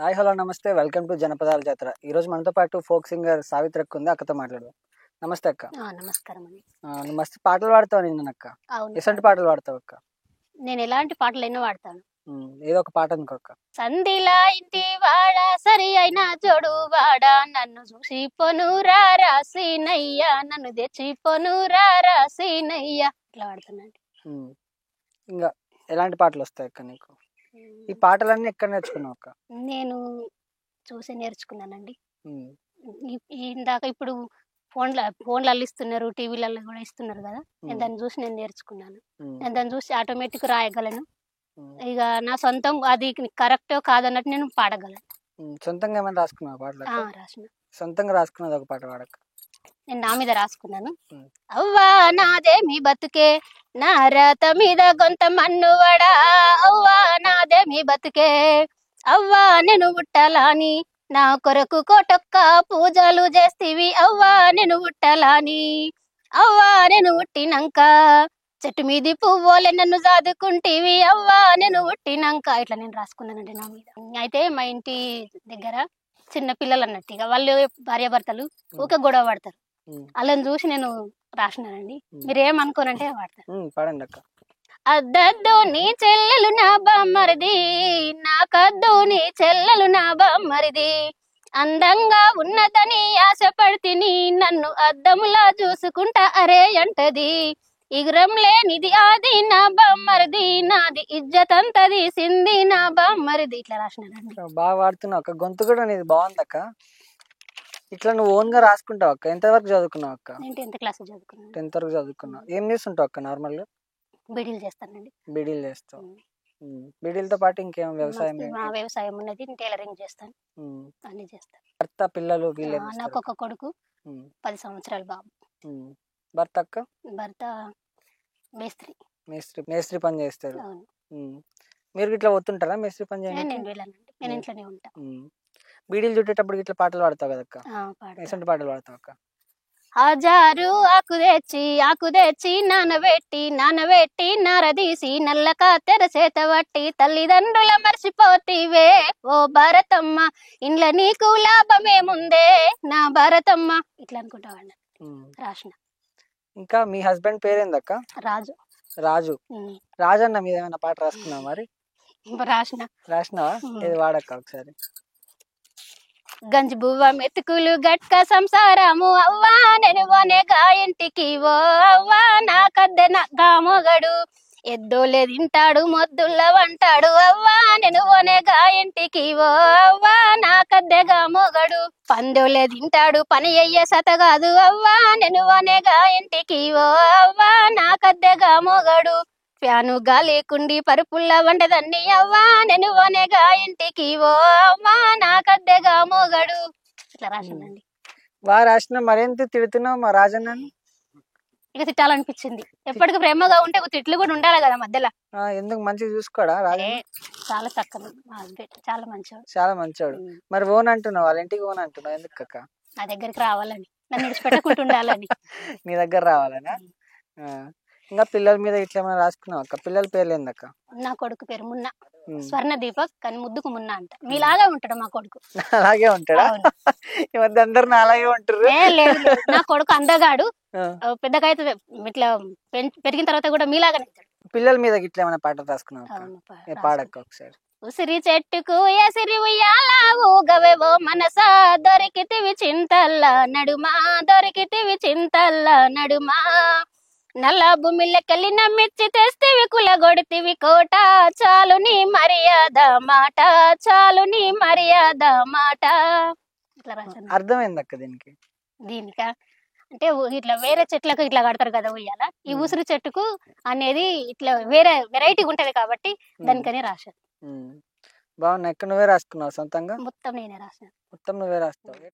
Hi hello నమస్తే welcome to జనపదాల జాతర. ఈ రోజు మనతో పాటు ఫోక్ సింగర్ సావిత్రి అక్క ఉంది. అక్కతో మాట్లాడదాం. నమస్తే అక్క. నమస్కారం అండి. నువ్వు మస్తు పాటలు పాడతావు నేను అక్క. అవును, ఎసంటి పాటలు పాడతావు అక్క? నేను ఎలాంటి పాటలైనా వాడతాను. ఏదో ఒక పాట అనుకో అక్క. సంధిలా ఇంటి వాడ సరి అయిన జోడు వాడ నన్ను చూసి పొనురా రాసినయ్యా, నన్ను తెచ్చి పొనురా రాసినయ్యా ఇట్లా వాడుతున్నాండి. ఇంకా ఎలాంటి పాటలు వస్తాయి అక్క నీకు? ఈ పాటలన్నీ ఎక్కడ నేర్చుకున్నావు అక్క? నేను చూసి నేర్చుకున్నానండి. ఇందాక ఇప్పుడు ఫోన్లలో ఇస్తున్నారు, టీవీలలో కూడా ఇస్తున్నారు కదా, నేను దాన్ని చూసి నేను నేర్చుకున్నాను. నేను దాన్ని చూసి ఆటోమేటిక్ రాయగలను. ఇక నా సొంతం అది కరెక్టో కాదన్నట్టు నేను పాడగలను. సొంతంగా ఏమైనా రాసుకున్నావు పాటలు? రాసిన. సొంతంగా రాసుకున్నది ఒక పాట పాడక. నేను నా మీద రాసుకున్నాను. అవ్వా నాదే మీ బతుకే, నా రాత మీద కొంత మన్నువడా, అవ్వా నాదే మీ బతుకే, అవ్వా నేను పుట్టాలని నా కొరకు కోటొక్క పూజలు చేస్తీవి, అవ్వా నేను పుట్టాలని, అవ్వా నేను పుట్టినాక చెట్టు మీది పువ్వులే నన్ను సాదుకుంటేవి, అవ్వా నేను పుట్టినాక ఇట్లా నేను రాసుకున్నానండి నా మీద. అయితే మా ఇంటి దగ్గర చిన్న పిల్లలు అన్నట్టు ఇక వాళ్ళు భార్యాభర్తలు ఊకే గొడవ పడతారు. వాళ్ళని చూసి నేను రాసినానండి. మీరేమనుకోనంటే వాడతాను. అద్దద్దు నీ చెల్లెలు నా బామ్మరిది, నాకద్దు నీ చెల్లెలు నా బామ్మరిది, అందంగా ఉన్నదని ఆశపడితిని, నన్ను అద్దములా చూసుకుంటా అరే అంటది, ఇగురం లేనిది ఆది నా బామ్మరిది, నాది ఇజ్జతంతా తీసింది నా బామ్మరిది. ఇట్లా రాసినానండి. బాగా వాడుతున్నావు అక్క. గొంతు కూడా నీది బాగుంది అక్క. ఇట్లా నువ్వు ఓన్ గా రాసుకుంటావు అక్క? ఎంత వరకు చదువుకున్నావు అక్క? నేను 10th క్లాస్ చదువుకున్నాను. 10th వరకు చదువుకున్నావు. ఏం చేస్తుంటావు అక్క నార్మల్ గా? బీడీలు చేస్తానండి. బీడీలు చేస్తావు. బీడీలతో పాటు ఇంకేం వ్యవసాయం? వ్యవసాయం ఉన్నది, టైలరింగ్ చేస్తాను, అన్ని చేస్తాను. భర్త పిల్లలు నాకు ఒక కొడుకు, 10 సంవత్సరాల బాబు. భర్త అక్క? భర్త మేస్త్రి. మేస్త్రి పని చేస్తారు. మీరు ఇట్లా వస్తుంటారా మేస్త్రి పని చేయడానికి? నేను ఇంట్లోనే ఉంటా. బీడీలు చుట్టేటప్పుడు ఇట్లా పాటలు పాడతావు కదా అక్క? ఎసంటి పాటలు పాడతావు అక్క? హజారు ఆకు తెచ్చి నానబెట్టి నారదీసి నల్లక తెరచేత పట్టి, తల్లిదండ్రుల మర్చిపోతీవే ఓ భారతమ్మ, ఇండ్ల నీకు లాభమేముందే నా భారతమ్మ. ఇట్లా అనుకుంటావాడి రాసిన. ఇంకా మీ హస్బెండ్ పేరేందక్క? రాజు. రాజు. రాజన్న మీద ఏమైనా పాట రాసుకున్నావు మరి? రాసినావా? ఇది వాడక్క ఒకసారి. గంజి బువ్వ మెతుకులు గట్క సంసారము, అవ్వా నేను పోనేగా ఇంటికి, ఓ అవ్వా నా కద్దెన గామొగడు, ఎద్దోలే తింటాడు మొద్దుల్ల వంటాడు, అవ్వా నేను పోనేగా ఇంటికి, ఓ అవ్వా నా కద్దెగా మొగడు, పందోలే తింటాడు పని అయ్యే సతగాదు, అవ్వా నేను పోనేగా ఇంటికి, ఓ అవ్వా నా కద్దెగా మొగడు, ప్యాను గాలేకుండి పరుపుల్ల వంటదన్ని, అవ్వా నేను పోనేగా ఇంటికి, ఓ అవ్వా నా కద్దెగా మొగడు. ఇట్లా రాసిందండి. బాగా రాసిన. మరేంత తిడుతున్నావు మా రాజన్నని? ఇక తిట్టాలనిపించింది. ఎప్పటికీ ప్రేమగా ఉంటే తిట్లు కూడా ఉండాలి కదా మధ్యలో. ఎందుకు? మంచిగా చూసుకోడా రాజన్న? చాలా చక్కగా, చాలా మంచివాడు. చాలా మంచివాడు. మరి ఓన్ అంటున్నావు, వాళ్ళ ఇంటికి ఓన్ అంటున్నావు ఎందుకు అక్క? నా దగ్గరికి రావాలని, నన్ను విడిచిపెట్టకుంటుండాలని. నీ దగ్గర రావాలనా? ఇంకా పిల్లల మీద ఇట్లా ఏమైనా రాసుకున్నావు అక్క? పిల్లల పేర్లు ఏందక్క? నా కొడుకు పేరు మున్నా, స్వర్ణ దీపక్, కానీ ముద్దుకు మున్నా అంట. మీలాగా ఉంటాడు మా కొడుకు. అలాగే ఉంటాడా? ఈ మధ్య అందరు అలాగే ఉంటారు. లేదు, నా కొడుకు అందగాడు, పెద్దగా అయితే ఇట్లా పెరిగిన తర్వాత కూడా మీలాగానే ఉంటాడు. పిల్లల మీద ఇట్లా ఏమైనా పాటలు రాసుకున్నావు? పాడక్క ఒకసారి. ఉసిరి చెట్టుకు ఎసిరి ఉయ్యాలా ఊగవేవో మనసా, దొరికితివి చింతల్లా నడుమా, దొరికితివి చింతల్లా నడుమా, నల్ల భూమిలోకెళ్ళి నమ్మిచ్చి తెస్తివి కులగొడితివి కోట, చాలు నీ మర్యాద మాట, చాలు నీ మర్యాద మాట. ఇట్లా రాశాను. అర్థమైంది అక్క దీనికి? దీనికా అంటే ఇట్లా వేరే చెట్లకు ఇట్లా కడతారు కదా ఉయ్యాల, ఈ ఉసిరి చెట్టుకు అనేది ఇట్లా వేరే వెరైటీ ఉంటది కాబట్టి దానికని రాశాను. బాగున్నా. ఎక్కడ నువ్వే రాసుకున్నావు సొంతంగా? మొత్తం నేనే రాశాను. మొత్తం నువ్వే రాస్తావు?